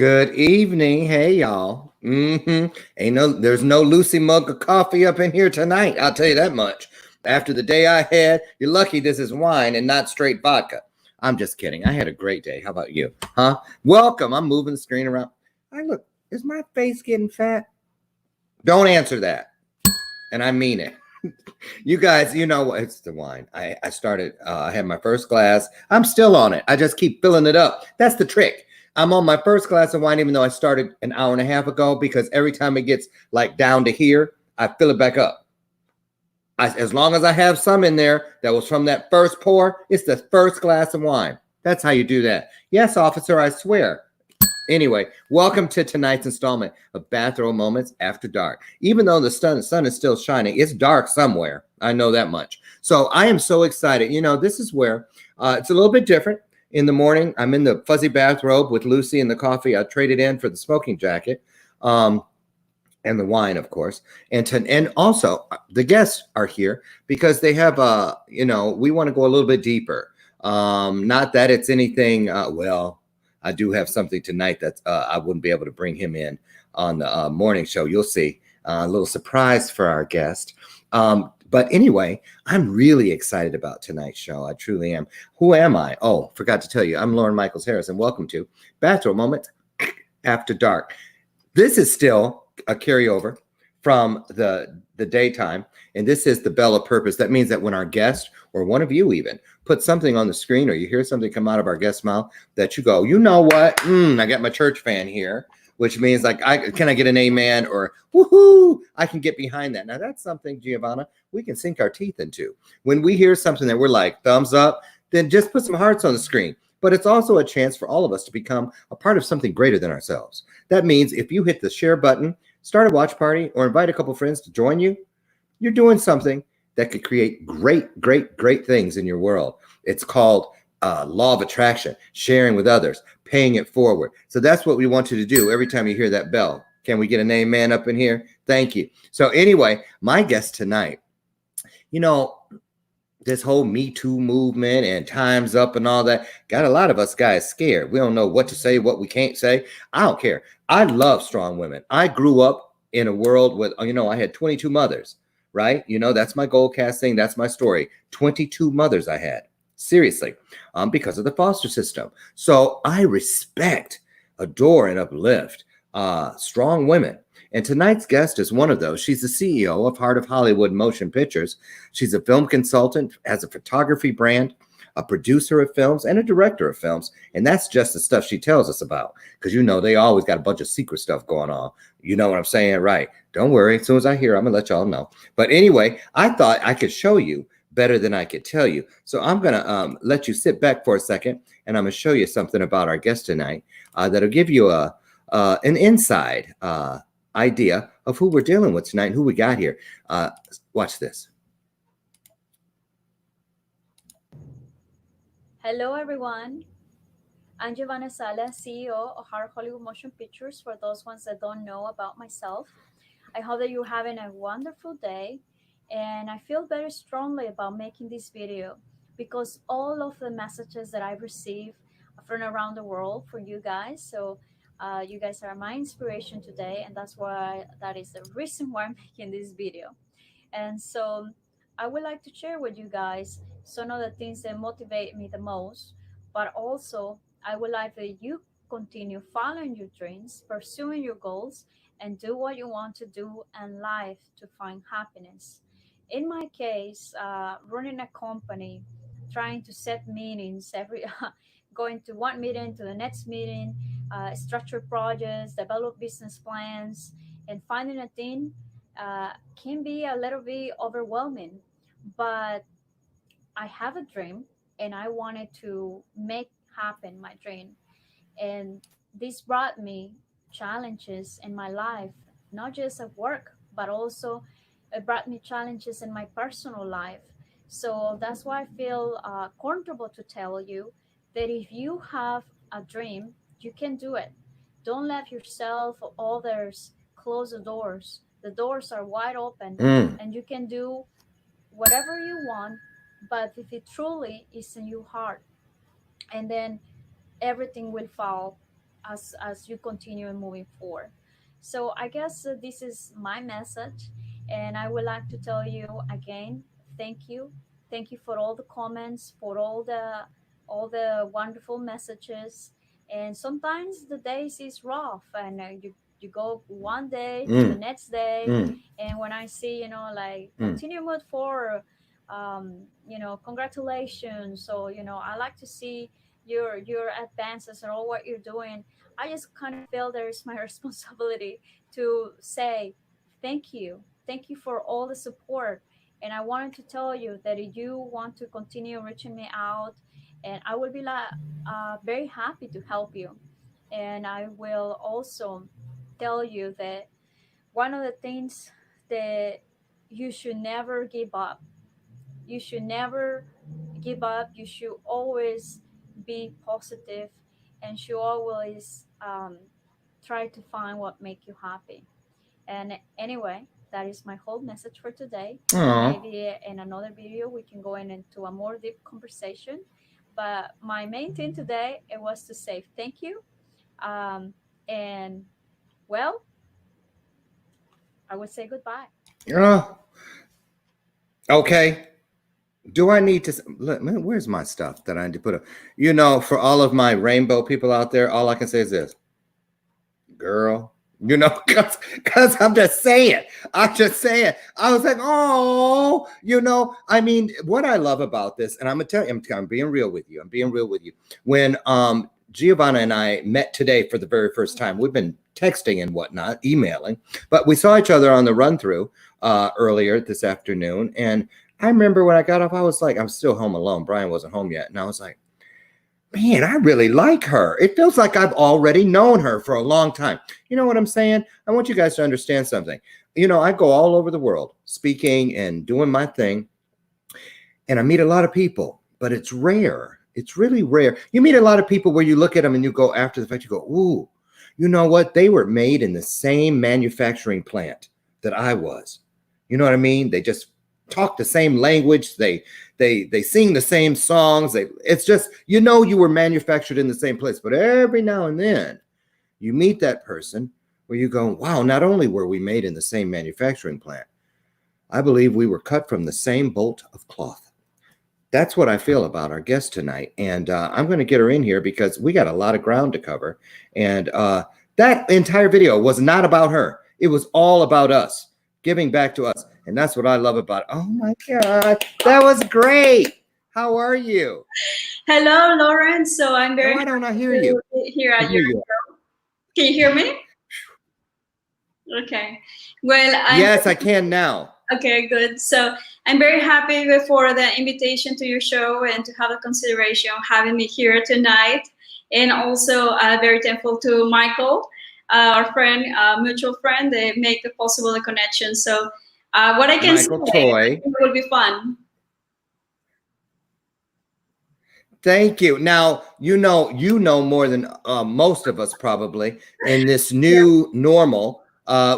Good evening. Hey, y'all. There's no Lucy mug of coffee up in here tonight. I'll tell you that much. After the day I had, you're lucky this is wine and not straight vodka. I'm just kidding. I had a great day. How about you? Huh? Welcome. I'm moving the screen around. Look, is my face getting fat? Don't answer that. And I mean it. You guys, you know what? It's the wine. I started, I had my first glass. I'm still on it. I just keep filling it up. That's the trick. I'm on my first glass of wine, even though I started an hour and a half ago, because every time it gets like down to here, I fill it back up. As long as I have some in there that was from that first pour, it's the first glass of wine. That's how you do that. Yes, officer, I swear. Anyway, welcome to tonight's installment of Bathrobe Moments After Dark. Even though the sun is still shining, it's dark somewhere. I know that much. So I am so excited. You know, this is where it's a little bit different. In the morning, I'm in the fuzzy bathrobe with Lucy and the coffee. I traded in for the smoking jacket and the wine, of course. And also, the guests are here because they have, we want to go a little bit deeper. Not that it's anything, I do have something tonight that I wouldn't be able to bring him in on the morning show. You'll see a little surprise for our guest. But anyway, I'm really excited about tonight's show. I truly am. Who am I? Oh, forgot to tell you. I'm Lauren Michaels Harris, and welcome to Bathrobe Moments After Dark. This is still a carryover from the daytime, and this is the bell of purpose. That means that when our guest, or one of you even, put something on the screen, or you hear something come out of our guest's mouth, that you go, you know what? I got my church fan here, which means like, can I get an amen or woohoo? I can get behind that. Now that's something, Giovanna, we can sink our teeth into. When we hear something that we're like, thumbs up, then just put some hearts on the screen. But it's also a chance for all of us to become a part of something greater than ourselves. That means if you hit the share button, start a watch party, or invite a couple friends to join you, you're doing something that could create great, great, great things in your world. It's called law of attraction, sharing with others, paying it forward. So that's what we want you to do every time you hear that bell. Can we get an amen up in here? Thank you. So anyway, my guest tonight, you know, this whole Me Too movement and Time's Up and all that got a lot of us guys scared. We don't know what to say, what we can't say. I don't care. I love strong women. I grew up in a world with, I had 22 mothers, right? That's my goal casting. That's my story. 22 mothers I had. Seriously, because of the foster system. So I respect, adore, and uplift strong women. And tonight's guest is one of those. She's the CEO of Heart of Hollywood Motion Pictures. She's a film consultant, has a photography brand, a producer of films, and a director of films. And that's just the stuff she tells us about. Because, they always got a bunch of secret stuff going on. You know what I'm saying? Right. Don't worry. As soon as I hear, I'm going to let y'all know. But anyway, I thought I could show you better than I could tell you. So I'm going to let you sit back for a second, and I'm going to show you something about our guest tonight that'll give you an inside idea of who we're dealing with tonight and who we got here. Watch this. Hello, everyone. I'm Giovanna Sala, CEO of Heart Hollywood Motion Pictures. For those ones that don't know about myself, I hope that you're having a wonderful day. And I feel very strongly about making this video because all of the messages that I've received from around the world for you guys. So you guys are my inspiration today, and that is the reason why I'm making this video. And so I would like to share with you guys some of the things that motivate me the most, but also I would like that you continue following your dreams, pursuing your goals, and do what you want to do in life to find happiness. In my case, running a company, trying to set meetings going to one meeting to the next meeting, structure projects, develop business plans, and finding a team can be a little bit overwhelming. But I have a dream, and I wanted to make happen my dream. And this brought me challenges in my life, not just at work, but also it brought me challenges in my personal life. So that's why I feel comfortable to tell you that if you have a dream, you can do it. Don't let yourself or others close the doors. The doors are wide open, and you can do whatever you want, but if it truly is in your heart, and then everything will fall as you continue moving forward. So I guess this is my message, and I would like to tell you again, thank you for all the comments, for all the wonderful messages. And sometimes the days is rough, and you go one day to the Mm, next day, mm, and when I see, like, mm. continue mode forward, congratulations. So, I like to see your advances and all what you're doing. I just kind of feel there is my responsibility to say thank you for all the support. And I wanted to tell you that if you want to continue reaching me out, and I will be like, very happy to help you. And I will also tell you that one of the things that you should never give up. You should never give up. You should always be positive, and should always try to find what make you happy. And anyway, that is my whole message for today. Aw. Maybe in another video we can go into a more deep conversation. But my main thing today, it was to say thank you. And well, I would say goodbye. Oh, okay. Do I need to? Where's my stuff that I need to put up? For all of my rainbow people out there, all I can say is this, girl. Because I'm just saying. I'm just saying. I was like, oh, I mean, what I love about this, and I'm gonna tell you, I'm being real with you. I'm being real with you. When Giovanna and I met today for the very first time, we've been texting and whatnot, emailing, but we saw each other on the run through earlier this afternoon. And I remember when I got off, I was still home alone. Brian wasn't home yet. And I was like, man, I really like her. It feels like I've already known her for a long time. You know what I'm saying? I want you guys to understand something. I go all over the world speaking and doing my thing, and I meet a lot of people, but it's rare. It's really rare. You meet a lot of people where you look at them and you go, after the fact, you go, ooh, you know what? They were made in the same manufacturing plant that I was. You know what I mean? They just talk the same language. They sing the same songs. It's just, you were manufactured in the same place. But every now and then you meet that person where you go, wow, not only were we made in the same manufacturing plant, I believe we were cut from the same bolt of cloth. That's what I feel about our guest tonight. And I'm going to get her in here because we got a lot of ground to cover. And that entire video was not about her. It was all about us, giving back to us. And that's what I love about it. Oh my God, that was great. How are you? Hello, Lauren. So I'm very Why don't I hear happy you? to hear I at hear your you. Can you hear me? Okay. Well, Yes, I can now. Okay, good. So I'm very happy for the invitation to your show and to have the consideration of having me here tonight. And also very thankful to Michael, our friend, mutual friend, they make the possible the connection. So what I can Michael say, Toy. I think it will be fun. Thank you. Now, you know more than most of us probably in this new normal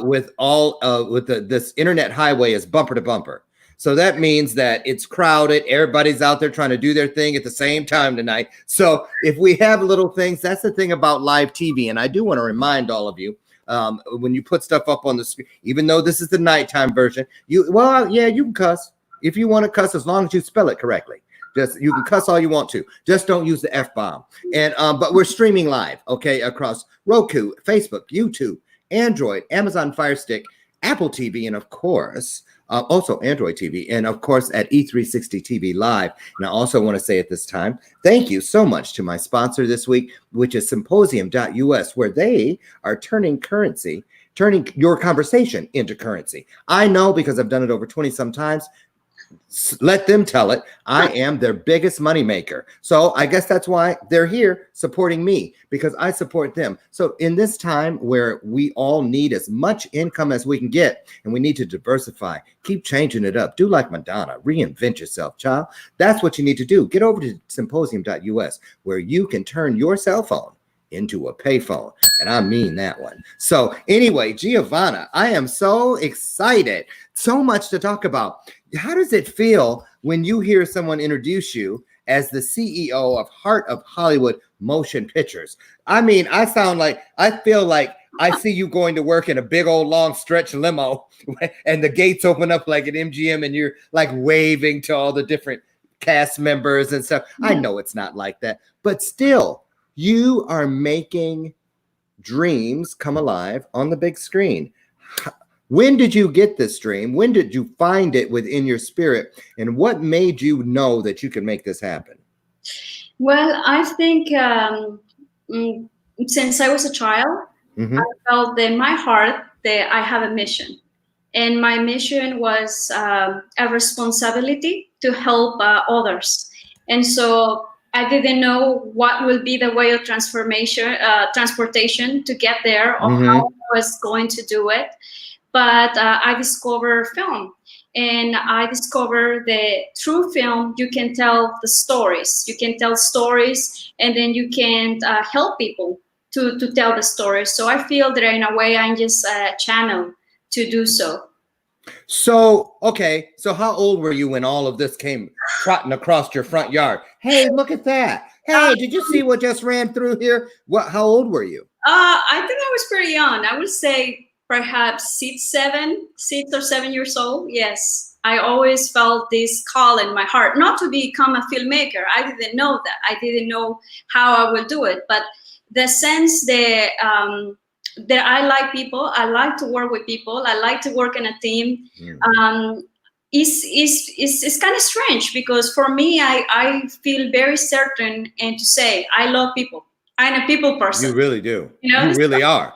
with all with this internet highway is bumper to bumper. So that means that it's crowded. Everybody's out there trying to do their thing at the same time tonight. So if we have little things, that's the thing about live TV. And I do want to remind all of you, when you put stuff up on the screen, even though this is the nighttime version, you can cuss if you want to cuss, as long as you spell it correctly. You can cuss all you want to. Just don't use the F-bomb. And but we're streaming live, okay, across Roku, Facebook, YouTube, Android, Amazon Fire Stick, Apple TV, and of course, also Android TV, and of course at E360 TV Live. And I also want to say at this time, thank you so much to my sponsor this week, which is Symposium.us, where they are turning your conversation into currency. I know because I've done it over 20 some times. Let them tell it. I am their biggest moneymaker. So I guess that's why they're here supporting me, because I support them. So in this time where we all need as much income as we can get, and we need to diversify, keep changing it up. Do like Madonna, reinvent yourself, child. That's what you need to do. Get over to Symposium.us, where you can turn your cell phone into a payphone. And I mean that one. So anyway, Giovanna, I am so excited. So much to talk about. How does it feel when you hear someone introduce you as the CEO of Heart of Hollywood motion pictures. I mean, I feel like I see you going to work in a big old long stretch limo and the gates open up like at MGM and you're like waving to all the different cast members and stuff. I know it's not like that, but still, you are making dreams come alive on the big screen. When did you get this dream? When did you find it within your spirit? And what made you know that you can make this happen? Well, I think since I was a child, I felt in my heart that I have a mission. And my mission was a responsibility to help others. And so I didn't know what will be the way of transportation to get there, or how I was going to do it. But I discovered film. And I discovered that through film, you can tell the stories. You can tell stories, and then you can help people to tell the stories. So I feel that in a way, I'm just a channel to do so. So, okay. So how old were you when all of this came trotting across your front yard? Hey, look at that. Hey, did you see what just ran through here? How old were you? I think I was pretty young. I would say perhaps 6 or 7 years old. Yes, I always felt this call in my heart, not to become a filmmaker. I didn't know that. I didn't know how I would do it. But the sense that I like people, I like to work with people, I like to work in a team, is kind of strange, because for me, I feel very certain and to say I love people. I'm a people person. You really do. You know? You really are.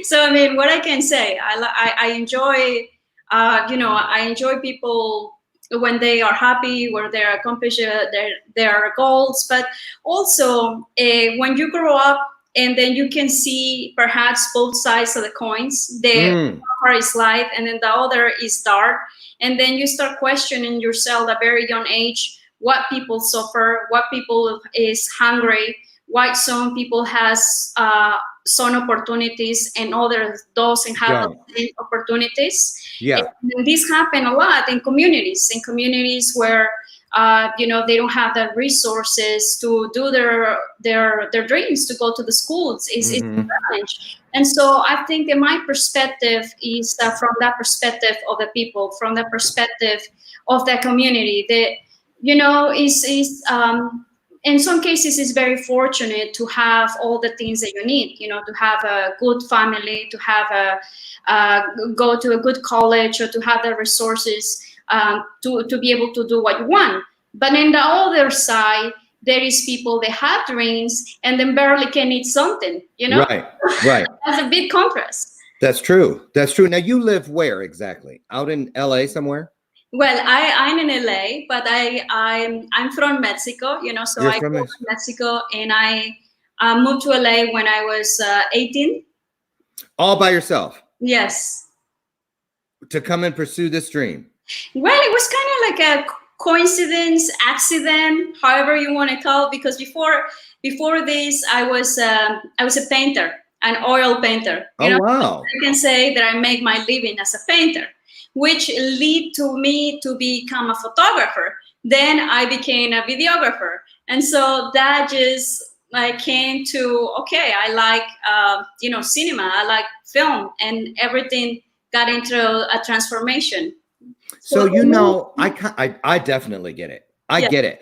So I mean, what I can say, I enjoy, I enjoy people when they are happy, where they accomplish their goals. But also when you grow up, and then you can see perhaps both sides of the coins. The part is light, and then the other is dark. And then you start questioning yourself at a very young age, what people suffer, what people is hungry, why some people has some opportunities and others doesn't have the same opportunities. Yeah. And this happen a lot in communities where they don't have the resources to do their dreams, to go to the schools. It's a challenge. And so I think that my perspective is from that perspective of the people, from the perspective of the community, that is in some cases it's very fortunate to have all the things that you need, to have a good family, to have go to a good college, or to have the resources to be able to do what you want. But in the other side, there is people that have dreams and then barely can eat something, Right. That's a big contrast. That's true. Now you live where exactly? Out in LA somewhere? Well, I'm in LA, but I'm from Mexico, so I grew up in Mexico, and I moved to LA when I was 18. All by yourself? Yes. To come and pursue this dream? Well, it was kind of like a coincidence, accident, however you want to call it, because before this, I was a painter, an oil painter. Wow. I can say that I make my living as a painter, which lead to me to become a photographer. Then I became a videographer. And so that just came to, okay, I like, cinema, I like film, and everything got into a transformation. So, I definitely get it. I get it,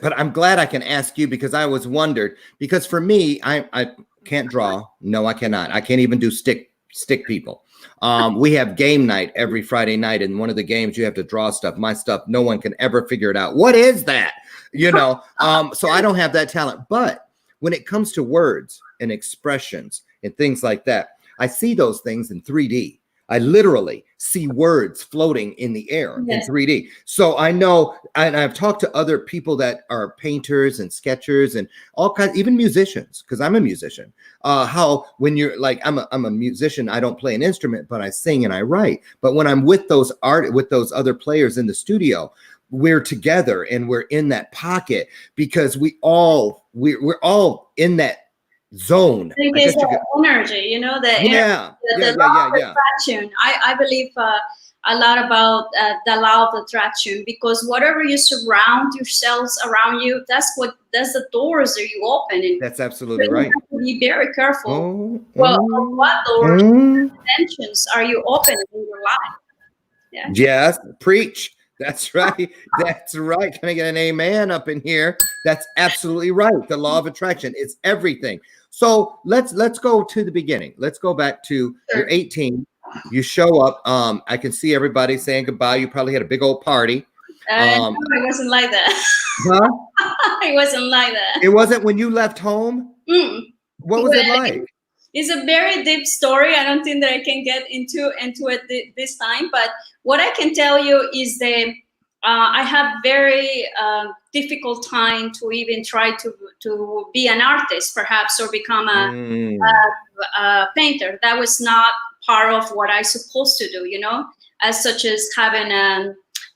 but I'm glad I can ask you, because I always wondered, because for me, I can't draw. No, I cannot. I can't even do stick people. We have game night every Friday night, and one of the games you have to draw stuff. My stuff, no one can ever figure it out. What is that? So I don't have that talent. But when it comes to words and expressions and things like that, I see those things in 3D. I literally see words floating in the air in 3D. So I know, and I've talked to other people that are painters and sketchers and all kinds, even musicians, because I'm a musician. How when you're like, I'm a musician, I don't play an instrument, but I sing and I write. But when I'm with those other players in the studio, we're together and we're in that pocket, because we're all in that zone. I think it's energy, the passion. I believe a lot about the law of attraction, because whatever you surround yourselves around you, that's the doors that you open. And That's absolutely so you right. have to be very careful. Oh, Well, of what doors, mm. intentions are you opening in your life? Yeah. Yes, preach. That's right. That's right. Can I get an amen up in here? That's absolutely right. The law of attraction is everything. So let's go to the beginning. Let's go back to you're 18. You show up. I can see everybody saying goodbye. You probably had a big old party. No, it wasn't like that. Huh? It wasn't like that. It wasn't when you left home? What was it like? It's a very deep story. I don't think that I can get into it this time. But what I can tell you is that I had very difficult time to even try to be an artist, perhaps, or become a painter. That was not part of what I supposed to do, as such as having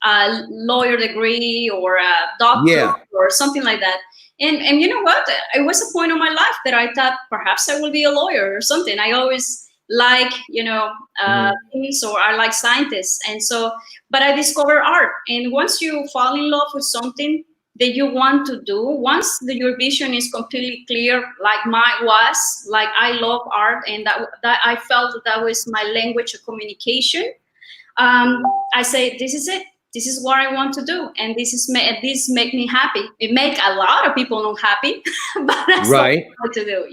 a lawyer degree or a doctor or something like that. And you know what? It was a point in my life that I thought perhaps I will be a lawyer or something. I always like, things, or I like scientists. And so, but I discovered art. And once you fall in love with something that you want to do, once your vision is completely clear, like mine was, like I love art, and that I felt that was my language of communication. I say, this is it. This is what I want to do, and this make me happy. It make a lot of people not happy, but that's right. what to do,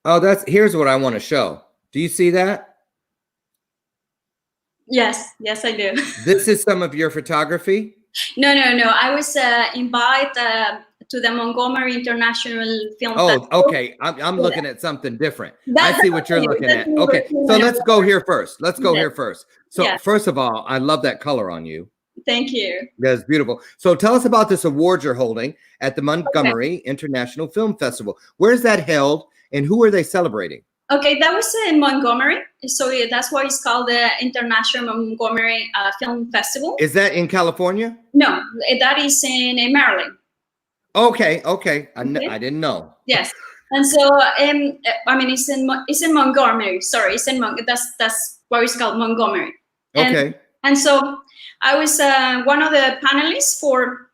Oh, here's what I want to show. Do you see that? Yes, I do. This is some of your photography? No. I was invited to the Montgomery International Film Festival. Okay. I'm looking at something different. I see what you're looking at. Okay, so let's go here first. So first of all, I love that color on you. Thank you. That's beautiful. So tell us about this award you're holding at the Montgomery International Film Festival. Where's that held, and who are they celebrating? Okay, that was in Montgomery. So that's why it's called the International Montgomery Film Festival. Is that in California? No, that is in Maryland. Okay. I didn't know. Yes, and so it's in Montgomery. Sorry, that's why it's called Montgomery. Okay. And so I was one of the panelists for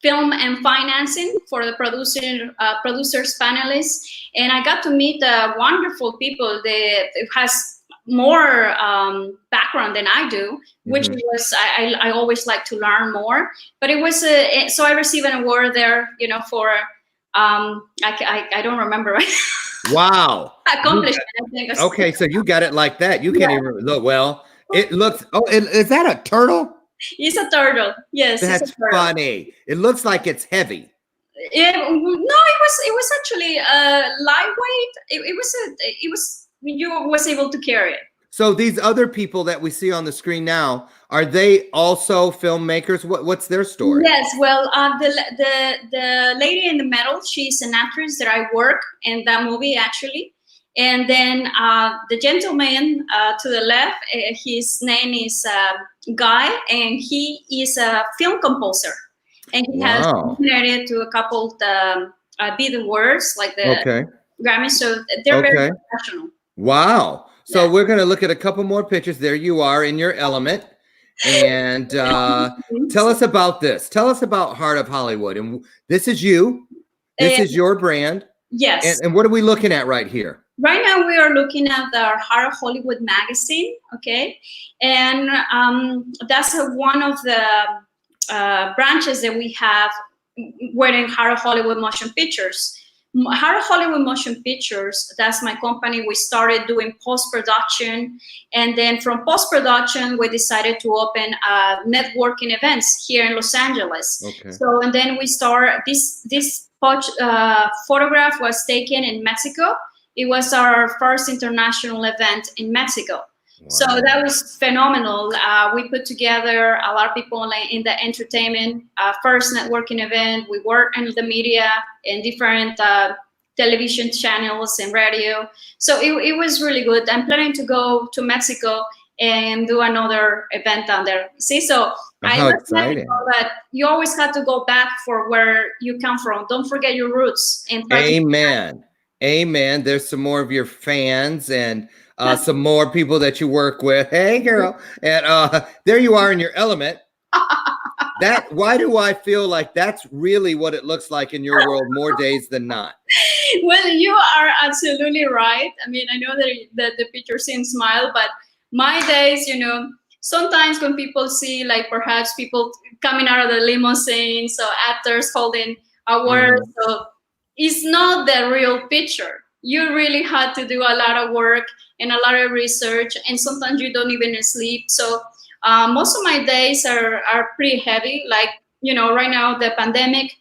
film and financing, for the producers panelists, and I got to meet wonderful people that has more background than I do, which was I always like to learn more. But it was so I received an award there, for I don't remember. Wow. Accomplishment. I think. Okay, so you got it like that. You can't even look. Well, it looks. Oh, is that a turtle? It's a turtle. Yes, that's it's a turtle. Funny. It looks like it's heavy. It was actually lightweight. You was able to carry it. So these other people that we see on the screen now, are they also filmmakers? What's their story? Yes, well, the lady in the middle, she's an actress that I work in that movie actually. And then the gentleman to the left, his name is Guy, and he is a film composer. And he has contributed to a couple of big awards like the Grammy. So they're very professional. Wow. So we're going to look at a couple more pictures. There you are in your element. And tell us about this. Tell us about Heart of Hollywood. And this is you. This is your brand. Yes. And what are we looking at right here? Right now we are looking at the Heart of Hollywood magazine, okay? And that's one of the branches that we have within Heart of Hollywood Motion Pictures. Heart of Hollywood Motion Pictures, that's my company. We started doing post-production, and then from post-production, we decided to open networking events here in Los Angeles. Okay. So, and then we start, this photograph was taken in Mexico. It was our first international event in Mexico. Wow. So that was phenomenal. We put together a lot of people in the entertainment, first networking event. We worked in the media and different television channels and radio. So it was really good. I'm planning to go to Mexico and do another event down there. See, so I know that you always have to go back for where you come from. Don't forget your roots. And Amen. Amen. There's some more of your fans, and some more people that you work with. Hey, girl. And there you are in your element. Why do I feel like that's really what it looks like in your world more days than not? Well, you are absolutely right. I mean, I know that the picture seems mild, but my days, sometimes when people see like perhaps people coming out of the limousine, so actors holding awards, so it's not the real picture. You really had to do a lot of work and a lot of research, and sometimes you don't even sleep. So most of my days are pretty heavy. Like, right now, the pandemic,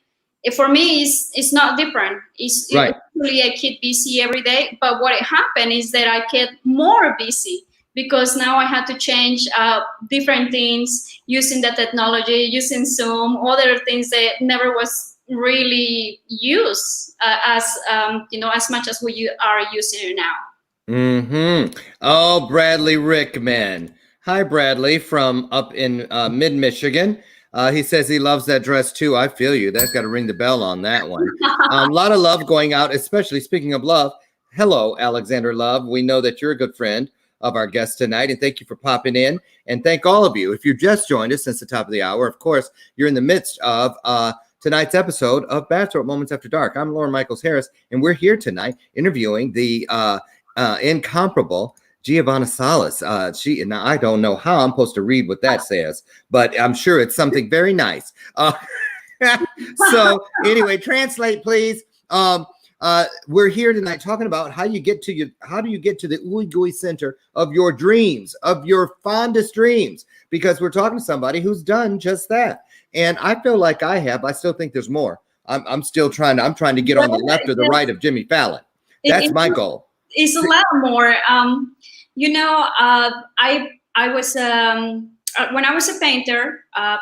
for me, it's not different. Right. Usually I keep busy every day, but what happened is that I get more busy because now I had to change different things using the technology, using Zoom, other things that never was really used as much as we are using it now. Oh, Bradley Rickman. Hi, Bradley from up in mid-Michigan. He says he loves that dress too. I feel you. That's got to ring the bell on that one. A lot of love going out, especially speaking of love. Hello, Alexander Love. We know that you're a good friend of our guest tonight, and thank you for popping in. And thank all of you. If you just joined us since the top of the hour, of course, you're in the midst of tonight's episode of Bachelor Moments After Dark. I'm Lauren Michaels Harris, and we're here tonight interviewing the incomparable Giovanna Salas. Now I don't know how I'm supposed to read what that says, but I'm sure it's something very nice. So anyway, translate, please. We're here tonight talking about how do you get to the ooey gooey center of your dreams, of your fondest dreams, because we're talking to somebody who's done just that. And I feel like I still think there's more. I'm trying to get on the left or the right of Jimmy Fallon. That's my goal. It's a lot more. I was when I was a painter. I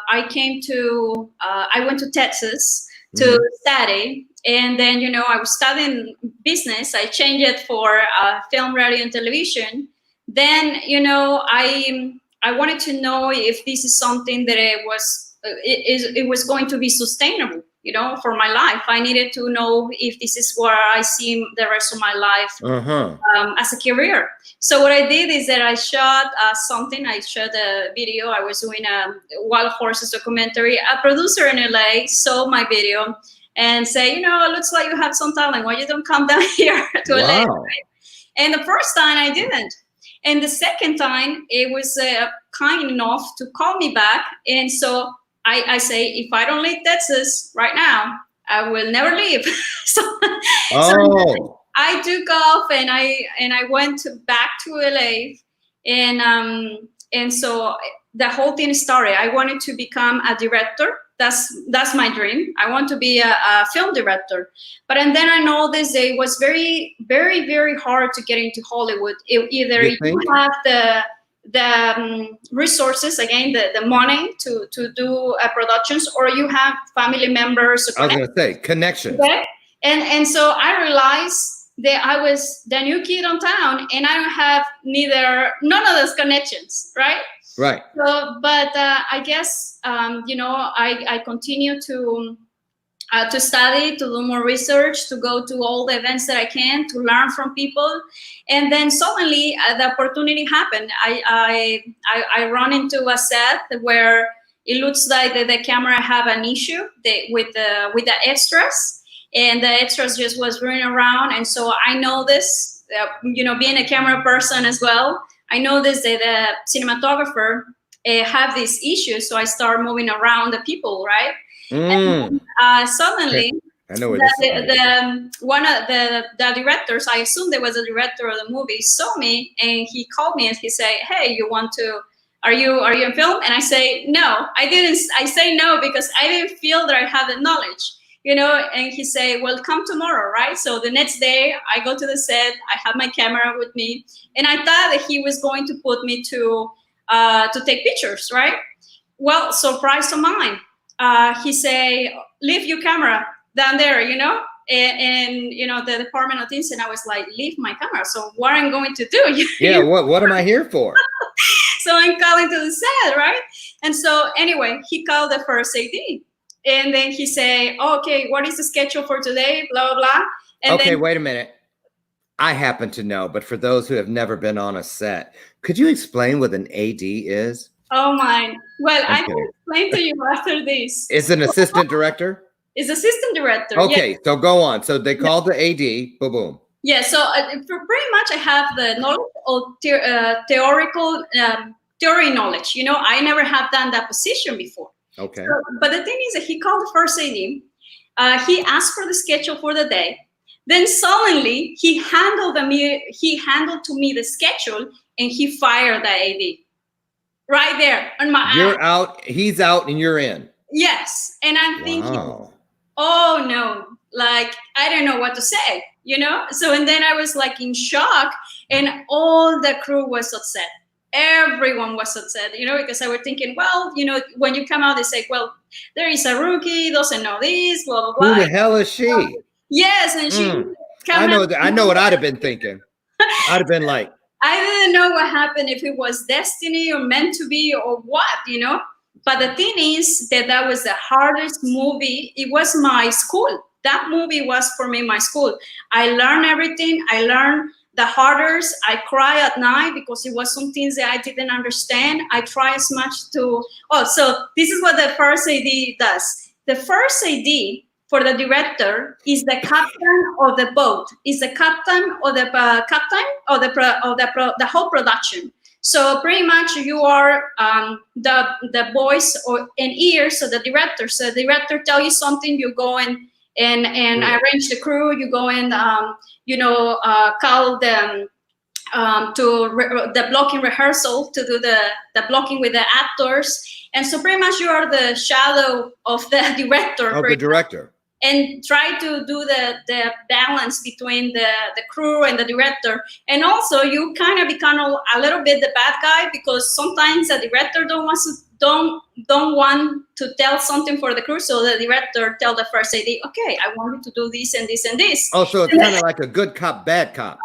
went to Texas to study, and then I was studying business. I changed it for film, radio, and television. Then I wanted to know if this is something that it was going to be sustainable. For my life, I needed to know if this is where I see the rest of my life as a career. So what I did is that I shot something. I shot a video. I was doing a Wild Horses documentary. A producer in LA saw my video and say, it looks like you have some talent. Why you don't come down here to LA? Right? And the first time I didn't. And the second time, it was kind enough to call me back. And so I say, if I don't leave Texas right now, I will never leave. So I took off and I went back to LA, and so the whole thing started. I wanted to become a director. That's my dream. I want to be a film director. But and then I noticed that it was very, very, very hard to get into Hollywood. Either you have the resources, again, the money to do productions, or you have family members. I was going to say connections. Okay? And so I realized that I was the new kid on town, and I don't have none of those connections, right? Right. So, but I guess I continue to study, to do more research, to go to all the events that I can, to learn from people. And then suddenly the opportunity happened. I run into a set where it looks like the camera have an issue with the extras, and the extras just was running around. And so I know this, being a camera person as well, I know this that the cinematographer have these issues. So I start moving around the people, right? And suddenly, I know one of the directors, I assume there was a director of the movie, saw me, and he called me and he said, "Hey, are you in film?" And I say, "No, I didn't." I say no because I didn't feel that I had the knowledge, And he said, "Well, come tomorrow, right?" So the next day, I go to the set. I have my camera with me, and I thought that he was going to put me to take pictures, right? Well, surprise of mine. He say, "Leave your camera down there," and the Department of Things, and I was like, "Leave my camera." So what I'm going to do? Yeah, what am I here for? So I'm calling to the set, right? And so anyway, he called the first AD, and then he say, "Okay, what is the schedule for today?" Blah blah blah. And okay, then, wait a minute. I happen to know, but for those who have never been on a set, could you explain what an AD is? Oh my. Well, I'm I can kidding. explain to you after this. It's an assistant director? Is assistant director. Okay, so go on. So they called the AD, boom, boom. Yeah, so pretty much I have the knowledge of theoretical theory knowledge. You know, I never have done that position before. Okay. So, but the thing is that he called the first AD. He asked for the schedule for the day. Then suddenly he handled to me the schedule, and he fired the AD right there on my You're eye. out, he's out, and you're in. Yes, and I'm thinking, Wow. oh no, like I don't know what to say, you know. So and then I was like in shock, and all the crew was upset. Everyone was upset, you know, because I was thinking, well, you know, when you come out, they say, well, there is a rookie, doesn't know this, blah blah blah. Who the hell is she? Yes, and she. I know what I'd have been thinking. I'd have been like, I didn't know what happened, if it was destiny or meant to be or what, you know. But the thing is that was the hardest movie. It was my school. That movie was for me my school. I learned everything. I learned the hardest. I cry at night because it was some things that I didn't understand. I try as much to. Oh, so this is what the first AD does. The first AD for the director is the captain of the boat. Is the captain of the the whole production. So pretty much you are the voice and ears of the director. So the director tell you something, you go and arrange the crew. You go and call them the blocking rehearsal to do the blocking with the actors. And so pretty much you are the shadow of the director. of the director. And try to do the balance between the crew and the director. And also you kind of become a little bit the bad guy, because sometimes the director don't want to tell something for the crew, so the director tell the first AD, okay, I want you to do this and this and this. Oh, so it's kind of like a good cop, bad cop.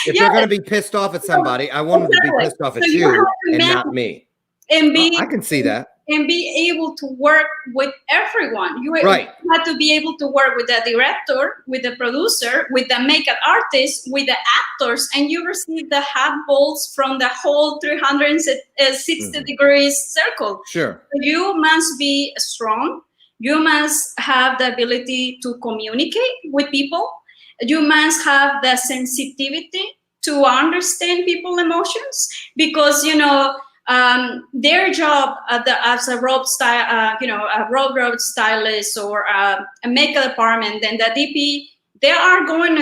If you're going to be pissed off at somebody, I want them to be pissed off at you and not me. And I can see that. And be able to work with everyone. You have to be able to work with the director, with the producer, with the makeup artist, with the actors, and you receive the hot balls from the whole 360 degrees circle. Sure. You must be strong. You must have the ability to communicate with people. You must have the sensitivity to understand people's emotions, because, you know, their job as a robe stylist or a makeup department, and the DP, they are going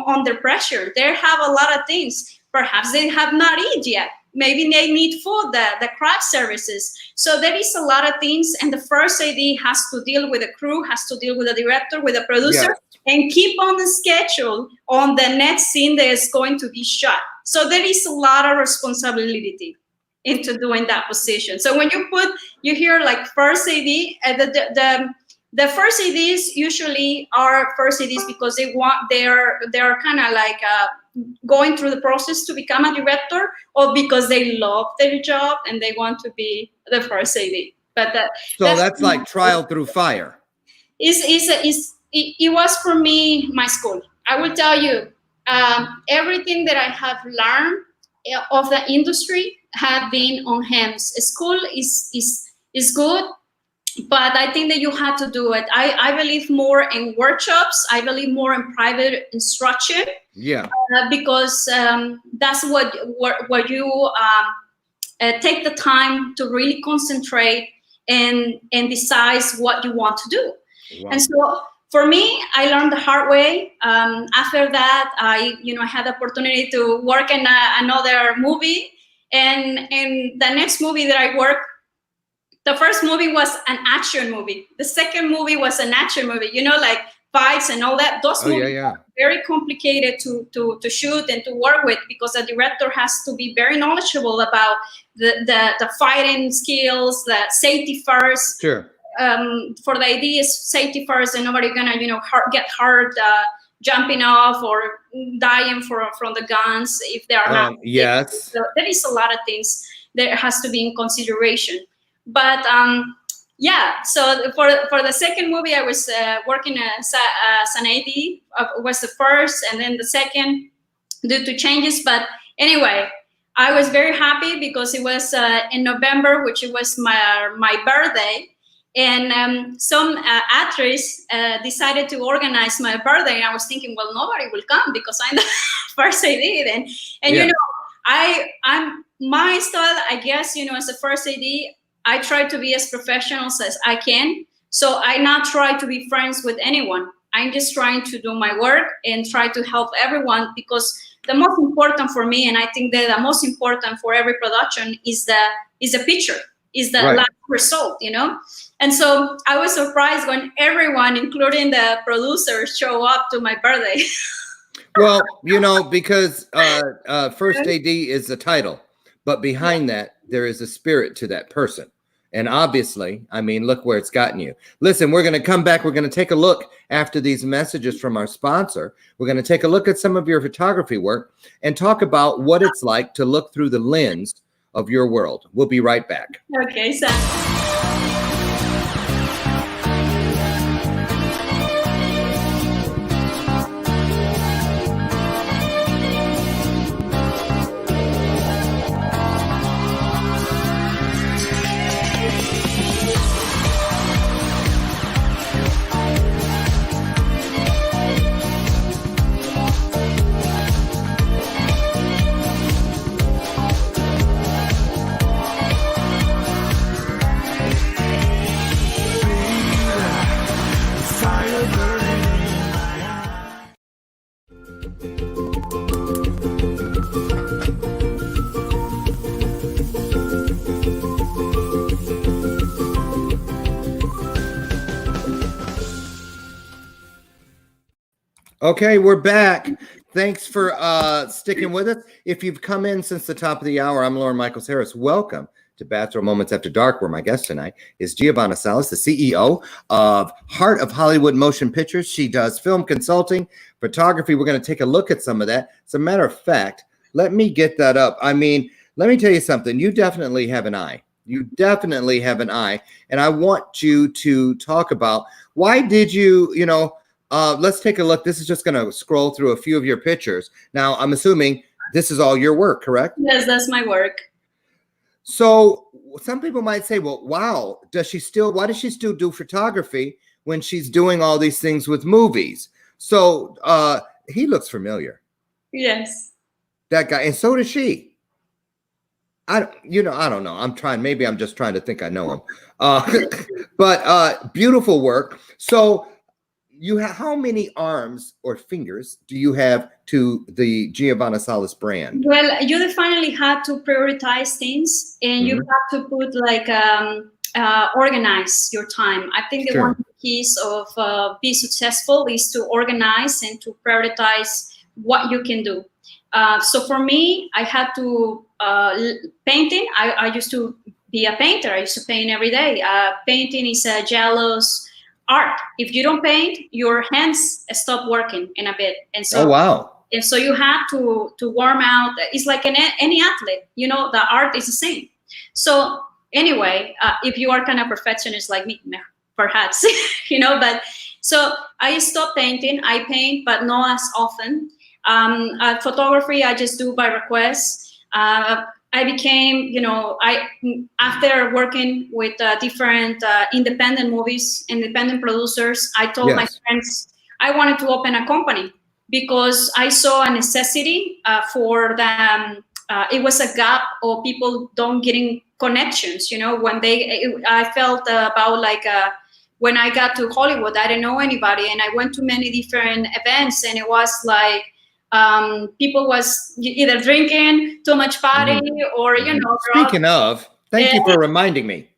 under pressure. They have a lot of things. Perhaps they have not eaten yet. Maybe they need food, the craft services. So there is a lot of things, and the first AD has to deal with the crew, has to deal with the director, with the producer, and keep on the schedule on the next scene that is going to be shot. So there is a lot of responsibility into doing that position. So when you hear like first AD, the first ADs usually are first ADs because they're kind of like going through the process to become a director, or because they love their job and they want to be the first AD. But that's like trial through fire. It was for me my school. I will tell you, everything that I have learned of the industry have been on hands. School is good, but I think that you have to do it. I believe more in workshops. I believe more in private instruction. Yeah. Because that's what you take the time to really concentrate and decide what you want to do. Wow. And so for me, I learned the hard way. After that, I had the opportunity to work in another movie. And the next movie that I worked, the first movie was an action movie. The second movie was an action movie, like fights and all that. Those movies are very complicated to shoot and to work with, because the director has to be very knowledgeable about the fighting skills, the safety first. Sure. For the idea is safety first, and nobody gonna get hurt jumping off or dying from the guns if they are not. Yes. So there is a lot of things that has to be in consideration. But so for the second movie, I was working as an AD. Was the first, and then the second. due to changes. But anyway, I was very happy because it was in November, which it was my birthday. And some actress decided to organize my birthday, and I was thinking, well, nobody will come because I'm the first AD. And Yeah. you know, I'm my style, I guess, you know, as a first AD, I try to be as professional as I can. So I not try to be friends with anyone. I'm just trying to do my work and try to help everyone, because the most important for me, and I think that the most important for every production, is the picture, is the Right. last result, you know. And so I was surprised when everyone, including the producers, show up to my birthday. Well, you know, because first AD is the title, but behind that, there is a spirit to that person. And obviously, I mean, look where it's gotten you. Listen, we're going to come back. We're going to take a look after these messages from our sponsor. We're going to take a look at some of your photography work and talk about what it's like to look through the lens of your world. We'll be right back. Okay, so. Okay, we're back. Thanks for sticking with us. If you've come in since the top of the hour, I'm Lauren Michaels Harris. Welcome to Bathroom Moments After Dark, where my guest tonight is Giovanna Salas, the CEO of Heart of Hollywood Motion Pictures. She does film consulting, photography. We're going to take a look at some of that. As a matter of fact, let me get that up. I mean, let me tell you something. You definitely have an eye. You definitely have an eye. And I want you to talk about, why did you, you know, let's take a look. This is just going to scroll through a few of your pictures. Now, I'm assuming this is all your work, correct? Yes, that's my work. So some people might say, well, wow, why does she still do photography when she's doing all these things with movies? So he looks familiar. Yes. That guy. And so does she. I don't know. Maybe I'm just trying to think I know him. But beautiful work. So how many arms or fingers do you have to the Giovanna Salas brand? Well, you definitely had to prioritize things, and you have to put like organize your time. I think the one piece of be successful is to organize and to prioritize what you can do. So for me, I had to painting. I used to be a painter. I used to paint every day. Painting is a jealous art. If you don't paint, your hands stop working in a bit. And so, oh wow. And so you have to warm out. It's like any athlete, you know, the art is the same. So anyway, if you are kind of perfectionist like me, perhaps, you know, but so I stopped painting. I paint, but not as often. Photography, I just do by request. I became, you know, after working with different independent movies, independent producers, I told my friends I wanted to open a company because I saw a necessity for them. It was a gap of people don't getting connections, you know, I felt about like when I got to Hollywood, I didn't know anybody, and I went to many different events, and it was like, people was either drinking too much party or, you know. Speaking of, thank you for reminding me.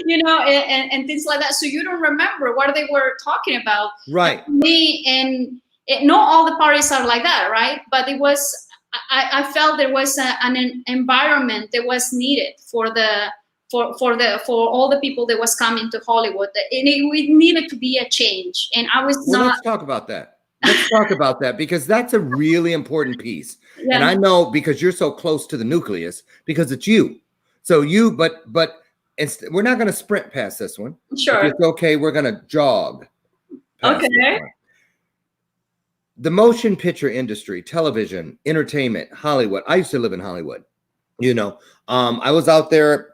You know, and things like that. So you don't remember what they were talking about. Right. Me, and not all the parties are like that, right? But it was, I felt there was an environment that was needed for all the people that was coming to Hollywood. And it needed to be a change. And I was Let's talk about that. Let's talk about that, because that's a really important piece. Yeah. And I know because you're so close to the nucleus, because it's you. So but we're not going to sprint past this one. Sure. If it's okay, we're going to jog. Okay. the motion picture industry, television, entertainment, Hollywood. I used to live in Hollywood. You know, I was out there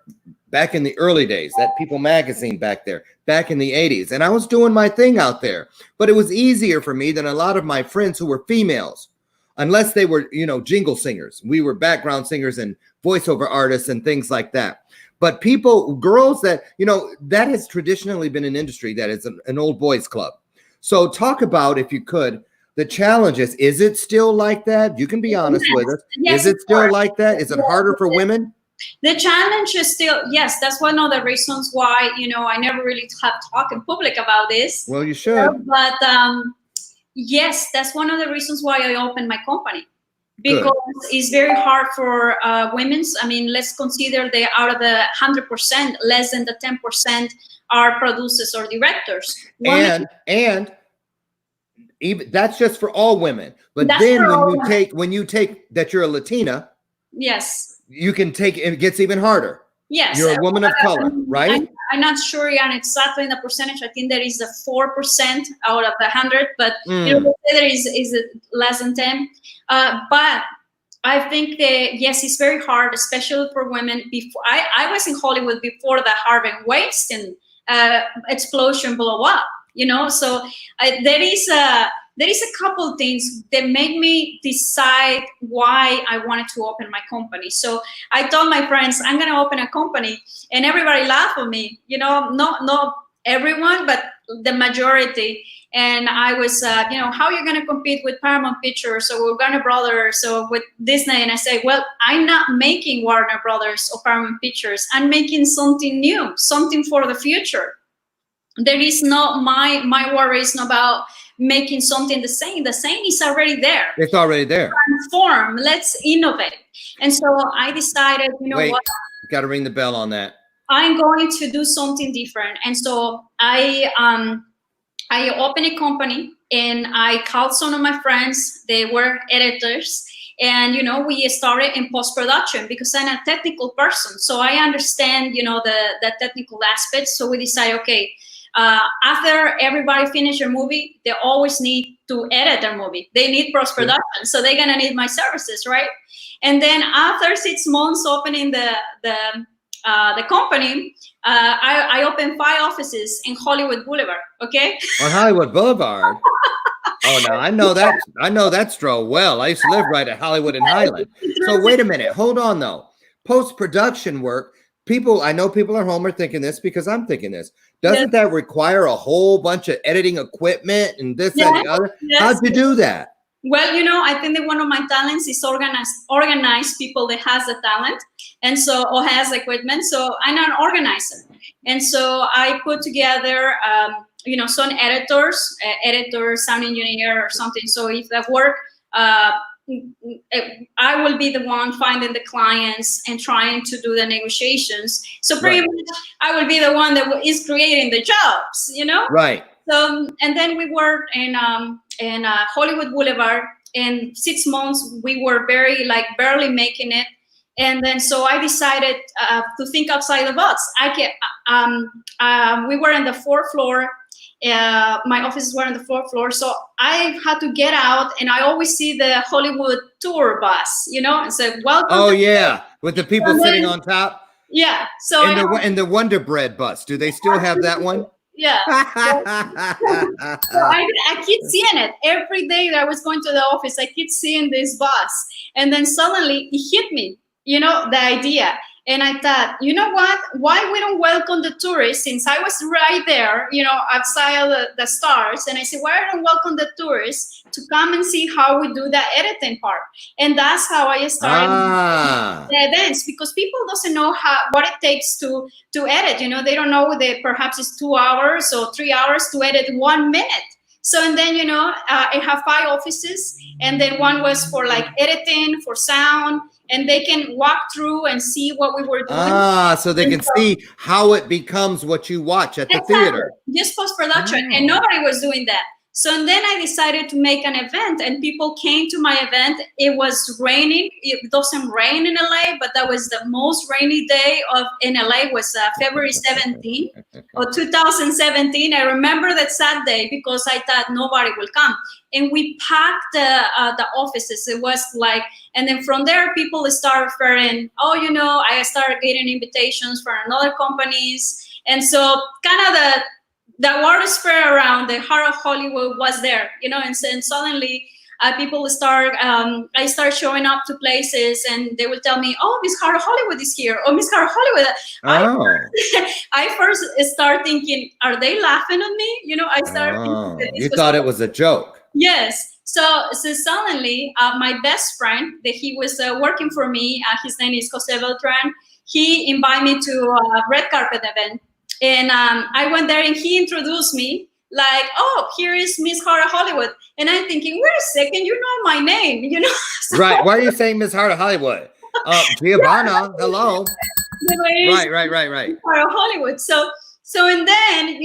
back in the early days, that People magazine back there, back in the 80s. And I was doing my thing out there. But it was easier for me than a lot of my friends who were females, unless they were, you know, jingle singers. We were background singers and voiceover artists and things like that. But people, girls that, you know, that has traditionally been an industry that is an old boys club. So talk about, if you could, the challenges. Is it still like that? You can be honest with us. Yes, is it still like that? Is it harder for women? The challenge is still, yes, that's one of the reasons why, you know, I never really have talked in public about this. Well, you should. But yes, that's one of the reasons why I opened my company. Because it's very hard for women's. I mean, let's consider they out of the 100%, less than the 10% are producers or directors. And even that's just for all women. But That's then for when you take that you're a Latina, yes, you can take it gets even harder. yes, You're a woman of color, right? I'm not sure on exactly the percentage. I think there is a 4% out of the 100, but you know, there is less than 10. But I think that yes, it's very hard, especially for women. Before I was in Hollywood before the Harvey Weinstein explosion blew up. You know, so there is a couple things that make me decide why I wanted to open my company. So I told my friends, I'm going to open a company, and everybody laughed at me. You know, not everyone, but the majority. And I was, you know, how are you going to compete with Paramount Pictures or with Warner Brothers or with Disney? And I say, well, I'm not making Warner Brothers or Paramount Pictures. I'm making something new, something for the future. There is no, my worry is not about making something the same. The same is already there. It's already there. Transform. Let's innovate. And so I decided, you know what? Got to ring the bell on that. I'm going to do something different. And so I opened a company, and I called some of my friends. They were editors. And, you know, we started in post-production because I'm a technical person. So I understand, you know, the technical aspects. So we decided, okay, after everybody finish their movie, they always need to edit their movie. They need post-production. So they're going to need my services, right? And then after 6 months opening the company, I opened 5 offices in Hollywood Boulevard, okay? On Hollywood Boulevard? Oh, no, I know that stroll well. I used to live right at Hollywood and Highland. So wait a minute. Hold on, though. Post-production work, I know people at home are thinking this because I'm thinking this. Doesn't that require a whole bunch of editing equipment and this and the other? Yes. How'd you do that? Well, you know, I think that one of my talents is organize people that has the talent and so, or has equipment. So I'm an organizer. And so I put together, you know, some editors, sound engineer or something. So if that work, I will be the one finding the clients and trying to do the negotiations. So pretty much I will be the one that is creating the jobs, you know? Right. So, and then we worked in Hollywood Boulevard. In 6 months, we were barely making it. And then, so I decided to think outside the box. We were on the 4th floor. My offices were on the 4th floor. So I had to get out, and I always see the Hollywood tour bus, you know, and say, welcome. Oh, yeah. With the people sitting on top. Yeah. So and the Wonder Bread bus. Do they still have that one? Yeah. So I keep seeing it every day that I was going to the office. I keep seeing this bus, and then suddenly it hit me, you know, the idea. And I thought, you know what? Why we don't welcome the tourists? Since I was right there, you know, outside of the stars, and I said, why don't welcome the tourists to come and see how we do the editing part? And that's how I started the events, because people doesn't know what it takes to edit. You know, they don't know that perhaps it's 2 hours or 3 hours to edit 1 minute. So, and then, you know, I have 5 offices, and then one was for like editing, for sound, and they can walk through and see what we were doing. So they can see how it becomes what you watch at the theater. Just post-production, and nobody was doing that. So and then I decided to make an event, and people came to my event. It was raining. It doesn't rain in LA, but that was the most rainy day in LA was February 17th. or 2017. I remember that Saturday because I thought nobody will come, and we packed the offices. It was like, and then from there people start referring. Oh, I started getting invitations from other companies, and so kind of the water spread around. The heart of Hollywood was there, and suddenly. People start. I start showing up to places, and they will tell me, "Oh, Miss Heart of Hollywood is here." Oh, Miss Heart of Hollywood. Oh. I first start thinking, "Are they laughing at me?" I started. Oh, you thought it was a joke. Yes. So suddenly, my best friend that he was working for me, his name is Jose Beltran. He invited me to a red carpet event, and I went there, and he introduced me. Like, oh, here is Miss Heart of Hollywood. And I'm thinking, wait a second, you know my name, So, right. Why are you saying Miss Heart of Hollywood? Giovanna, hello. Right. Heart of Hollywood. So and then,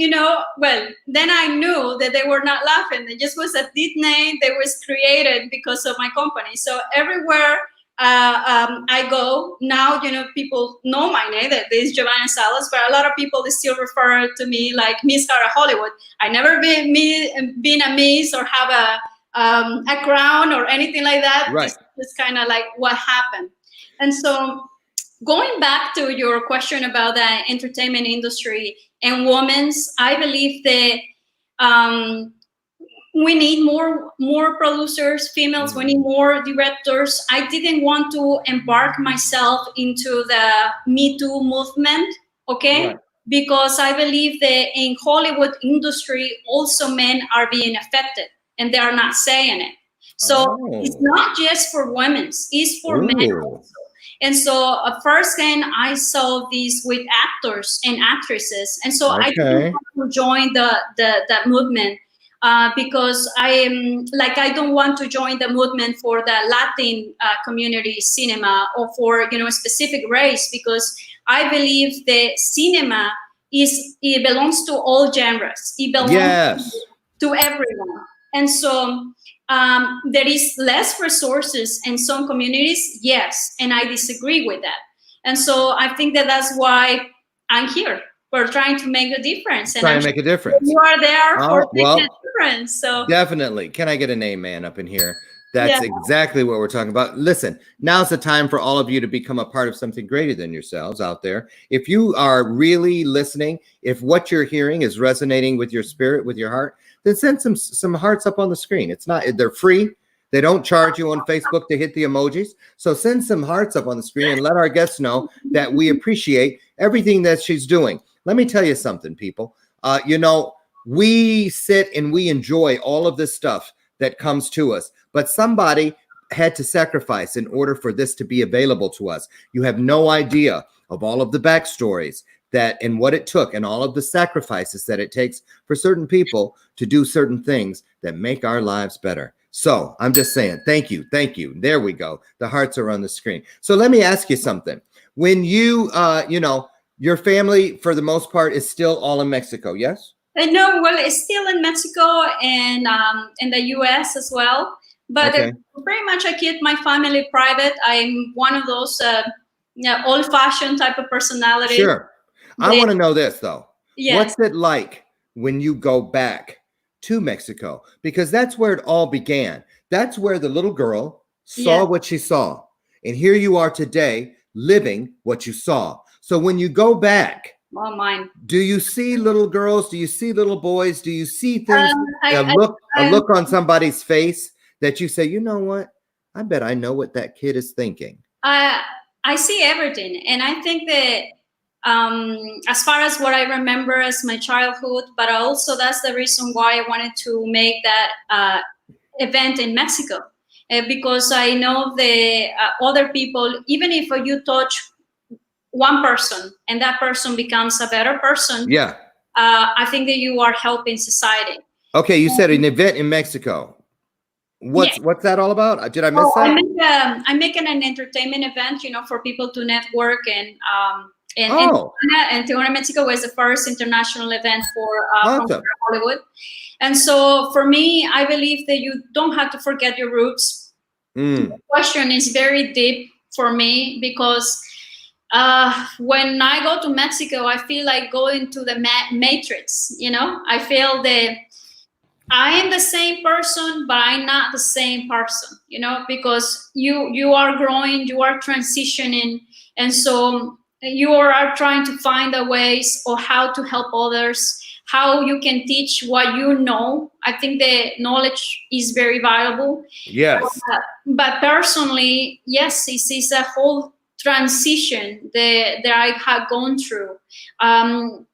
then I knew that they were not laughing. It just was a nickname that was created because of my company. So everywhere I go now, people know my name, that is Giovanna Salas, but a lot of people still refer to me like Miss Heart of Hollywood. I never been a Miss or have a crown or anything like that. Right. It's kind of like what happened. And so going back to your question about the entertainment industry and women's, I believe that we need more producers, females. We need more directors. I didn't want to embark myself into the Me Too movement, okay? Right. Because I believe that in Hollywood industry, also men are being affected, and they are not saying it. So it's not just for women; it's for men also. And so firsthand, I saw this with actors and actresses, and so I didn't want to join that movement. Because I don't want to join the movement for the Latin community cinema or for a specific race, because I believe the cinema it belongs to all genres. It belongs to everyone, and so there is less resources in some communities. Yes, and I disagree with that, and so I think that's why I'm here. We're trying to make a difference. And trying to make a difference. You are there for making a difference. So definitely. Can I get an amen up in here? That's exactly what we're talking about. Listen, now's the time for all of you to become a part of something greater than yourselves out there. If you are really listening, if what you're hearing is resonating with your spirit, with your heart, then send some hearts up on the screen. They're free. They don't charge you on Facebook to hit the emojis. So send some hearts up on the screen and let our guests know that we appreciate everything that she's doing. Let me tell you something, people. We sit and we enjoy all of this stuff that comes to us, but somebody had to sacrifice in order for this to be available to us. You have no idea of all of the backstories and what it took and all of the sacrifices that it takes for certain people to do certain things that make our lives better. So I'm just saying, thank you. There we go. The hearts are on the screen. So let me ask you something. When your family, for the most part, is still all in Mexico, yes? No, well, it's still in Mexico and in the U.S. as well. But pretty much I keep my family private. I'm one of those old-fashioned type of personality. Sure. I want to know this, though. Yes. What's it like when you go back to Mexico? Because that's where it all began. That's where the little girl saw what she saw. And here you are today living what you saw. So when you go back, do you see little girls? Do you see little boys? Do you see things? A look on somebody's face that you say, you know what? I bet I know what that kid is thinking. I see everything, and I think that as far as what I remember as my childhood, but also that's the reason why I wanted to make that event in Mexico, because I know the other people, even if you touch one person and that person becomes a better person, I think that you are helping society. Okay, you said an event in Mexico. What's that all about? Did I miss that? I'm making an entertainment event, for people to network and Tijuana, Mexico was the first international event for Hollywood. And so for me, I believe that you don't have to forget your roots. The question is very deep for me because When I go to Mexico, I feel like going to the matrix. I feel that I am the same person, but I'm not the same person. Because you are growing, you are transitioning, and so you are trying to find the ways of how to help others, how you can teach what you know. I think the knowledge is very valuable. Yes. But personally, yes, this is a whole transition that I have gone through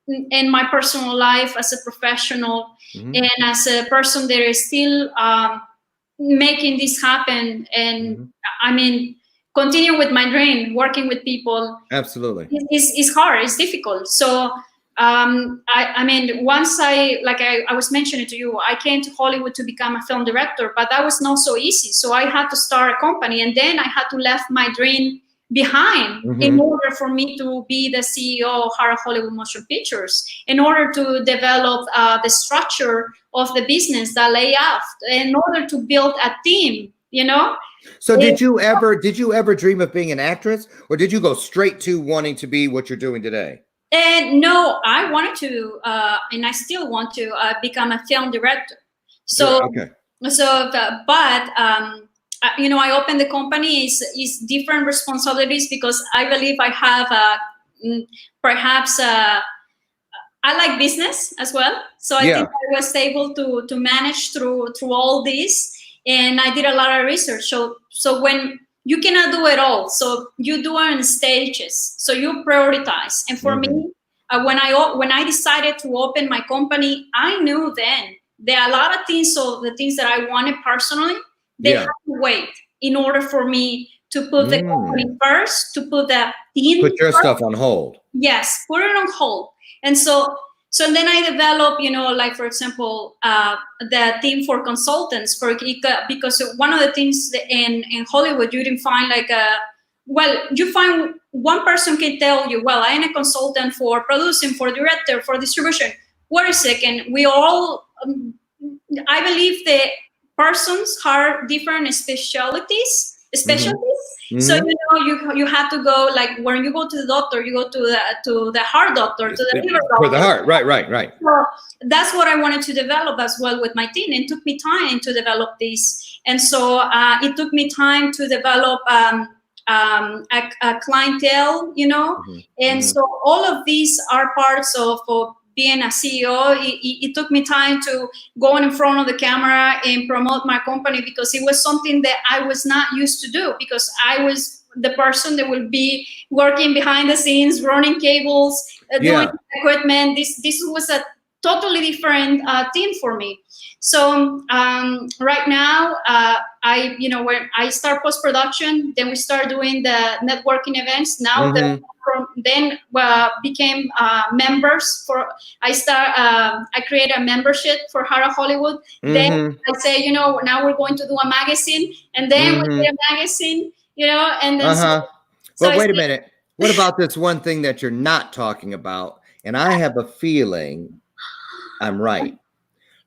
in my personal life as a professional, and as a person that is still making this happen. And I mean, continue with my dream, working with people. Absolutely. It's hard, it's difficult. So I mean, once I was mentioning to you, I came to Hollywood to become a film director, but that was not so easy. So I had to start a company, and then I had to left my dream behind in order for me to be the CEO of Hara Hollywood Motion Pictures, in order to develop the structure of the business, the layout, in order to build a team, So did you ever dream of being an actress, or did you go straight to wanting to be what you're doing today? And no, I wanted to, and I still want to become a film director. So, okay. But I opened the company is different responsibilities, because I believe I have perhaps I like business as well. So I think I was able to manage through all this, and I did a lot of research. So when you cannot do it all, so you do it in stages. So you prioritize. And for me, when I decided to open my company, I knew then there are a lot of things. So the things that I wanted personally, they have to wait in order for me to put the company first, to put the team. Put your stuff on hold. Yes, put it on hold. And so then I developed, like, for example, the team for consultants because one of the things in Hollywood, you didn't find you find one person can tell you, well, I'm a consultant for producing, for director, for distribution. Wait a second, we all, I believe the persons have different specialties. So you have to go, like, when you go to the doctor, you go to the heart doctor, to the liver doctor. For the heart, right. So that's what I wanted to develop as well with my team. It took me time to develop this, and so it took me time to develop a clientele, and so all of these are parts of being a CEO. It took me time to go in front of the camera and promote my company, because it was something that I was not used to do, because I was the person that will be working behind the scenes, running cables, doing equipment. This was a totally different team for me. So right now, when I start post-production, then we start doing the networking events. Now became members for. I create a membership for Hara Hollywood. Then I say, now we're going to do a magazine, and then we do a magazine, and then. But wait a minute. What about this one thing that you're not talking about? And I have a feeling I'm right.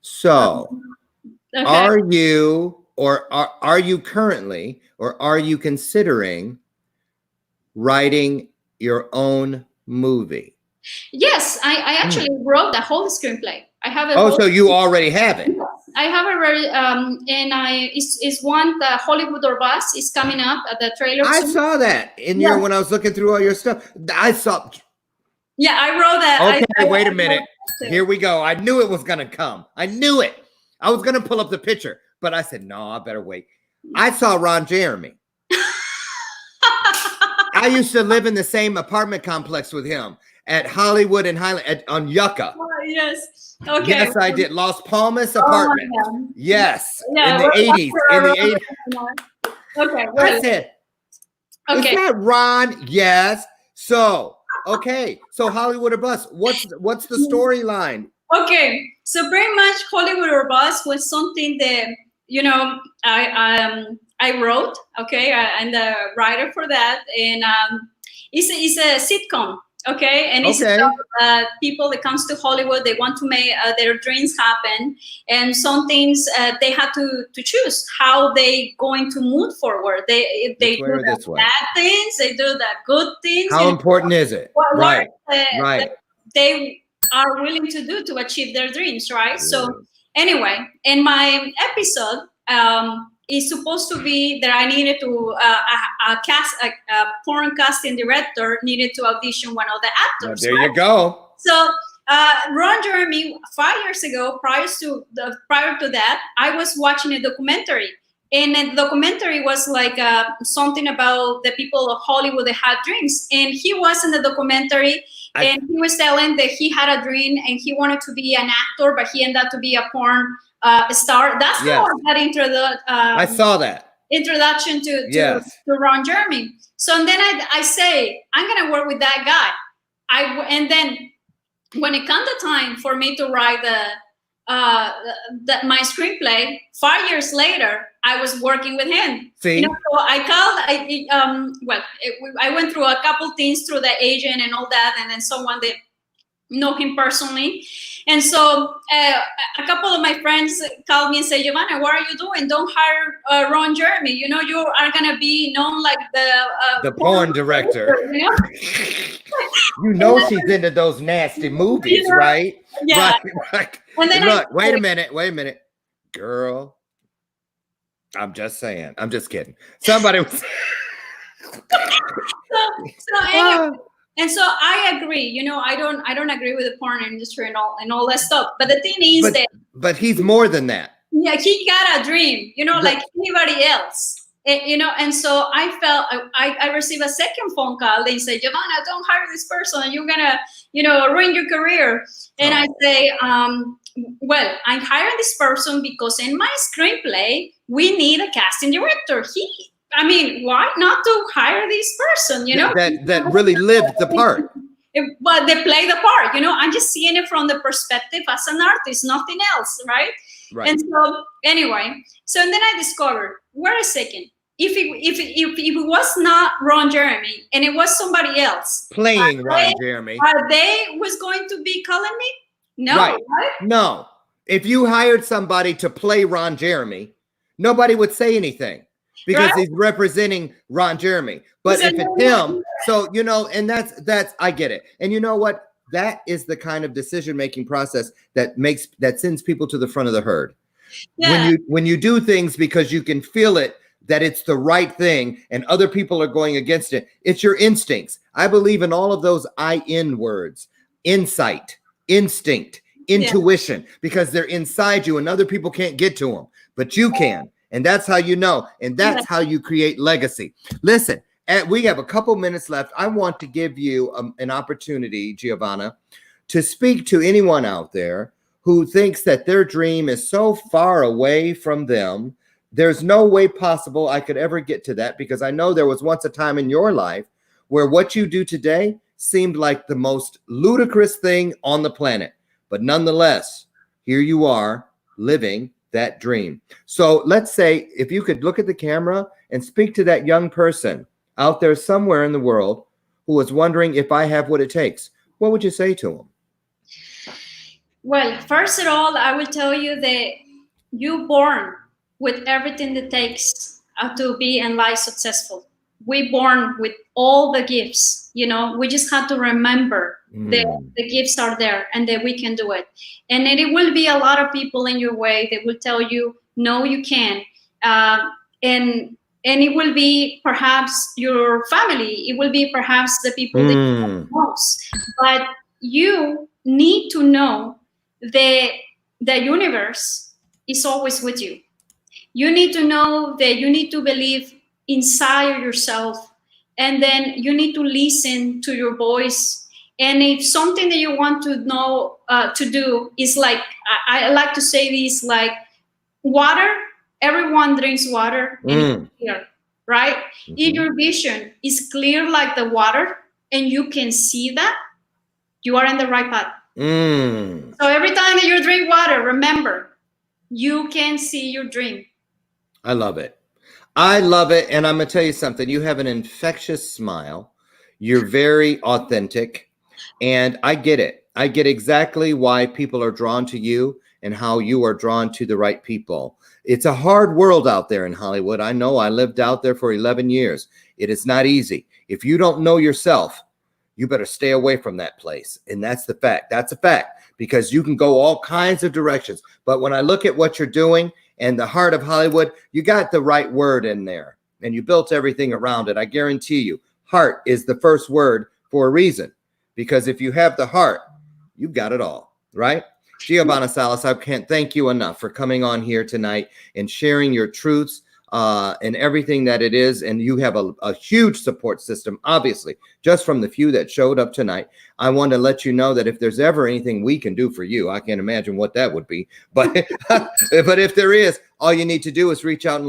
So, are you currently, or are you considering writing your own movie? Yes, I actually wrote the whole screenplay. I have it. So you already have it. I have it ready, and it's one, the Hollywood or Bust is coming up at the trailer. I saw that in your, when I was looking through all your stuff. I saw. Yeah, I wrote that. Okay, wait a minute. Here we go. I knew it was gonna come. I knew it. I was gonna pull up the picture, but I said, no, I better wait. I saw Ron Jeremy. I used to live in the same apartment complex with him at Hollywood and Highland on Yucca. Oh, yes. Okay. Yes, I did. Las Palmas apartment. Yes. Yeah, in the 80s. In the 80s. Okay. I said, is that Ron? Yes. So, okay. So Hollywood or Bust. What's the storyline? Okay. So pretty much Hollywood or Bust was something that, I wrote. Okay. I'm the writer for that. And it's a sitcom. Okay, and it's Okay. about people that comes to Hollywood. They want to make their dreams happen, and some things they have to choose how they going to move forward. They This way do or this the way? bad things, they do the good things. How important is it? What Right. that Right. they are willing to do to achieve their dreams, right? Yeah. So anyway, in my episode, is supposed to be that I needed to a porn casting director needed to audition one of the Now, actors. there right? you go. So Ron Jeremy, 5 years ago, prior to that, I was watching a documentary, and the documentary was like something about the people of Hollywood that had dreams, and he was in the documentary. And he was telling that he had a dream and he wanted to be an actor, but he ended up to be a porn star. That's how I got I saw that introduction to Ron Jeremy. So and then I say, I'm going to work with that guy. And then when it comes the time for me to write my screenplay, 5 years later, I was working with him. See? So I called. I went through a couple things through the agent and all that, and then someone that know him personally. And so a couple of my friends called me and said, Giovanna, what are you doing? Don't hire Ron Jeremy. You know, you are going to be known like the porn director. You know? You know she's into those nasty movies, right? Yeah. Right. And then look, wait a minute. Girl, I'm just saying. I'm just kidding. Somebody was... so anyway, and so I agree. You know, I don't agree with the porn industry and all that stuff. But the thing is but he's more than that. Yeah, he got a dream. You know, like anybody else. You know, and so I felt I received a second phone call. They said, Giovanna, don't hire this person. You're gonna, ruin your career. And I say, well, I'm hiring this person because in my screenplay we need a casting director. Why not to hire this person? You know, that really lived the part. But they play the part. You know, I'm just seeing it from the perspective as an artist, nothing else, right? Right. And so anyway, and then I discovered, wait a second, if it was not Ron Jeremy and it was somebody else playing Ron Jeremy, are they was going to be calling me? No, right? No. If you hired somebody to play Ron Jeremy, nobody would say anything because he's representing Ron Jeremy. But if it's him, so and that's I get it. And you know what? That is the kind of decision-making process that sends people to the front of the herd. Yeah. When you do things because you can feel it, that it's the right thing and other people are going against it, it's your instincts. I believe in all of those IN words: insight, instinct, intuition, because they're inside you and other people can't get to them, but you can. And that's how you know. And that's how you create legacy. Listen. We have a couple minutes left. I want to give you an opportunity, Giovanna, to speak to anyone out there who thinks that their dream is so far away from them. There's no way possible I could ever get to that, because I know there was once a time in your life where what you do today seemed like the most ludicrous thing on the planet. But nonetheless, here you are living that dream. So let's say if you could look at the camera and speak to that young person out there somewhere in the world who is wondering if I have what it takes, what would you say to them? Well, first of all, I will tell you that you're born with everything that takes to be in life successful. We're born with all the gifts. We just have to remember that the gifts are there and that we can do it. And then it will be a lot of people in your way that will tell you, no, you can't. And it will be perhaps your family. It will be perhaps the people that you know most. But you need to know that the universe is always with you. You need to know that you need to believe inside yourself. And then you need to listen to your voice. And if something that you want to know to do is like, I like to say this, like water. Everyone drinks water and it's clear, right? If your vision is clear like the water and you can see that, you are in the right path. So every time that you drink water, remember, you can see your dream. I love it. I love it. And I'm going to tell you something. You have an infectious smile. You're very authentic. And I get it. I get exactly why people are drawn to you and how you are drawn to the right people. It's a hard world out there in Hollywood. I know. I lived out there for 11 years. It is not easy. If you don't know yourself, you better stay away from that place. And that's the fact. That's a fact, because you can go all kinds of directions. But when I look at what you're doing and the heart of Hollywood, you got the right word in there and you built everything around it. I guarantee you, heart is the first word for a reason, because if you have the heart, you've got it all, right? Giovanna Salas, I can't thank you enough for coming on here tonight and sharing your truths and everything that it is. And you have a huge support system, obviously, just from the few that showed up tonight. I want to let you know that if there's ever anything we can do for you, I can't imagine what that would be. But, but if there is, all you need to do is reach out and let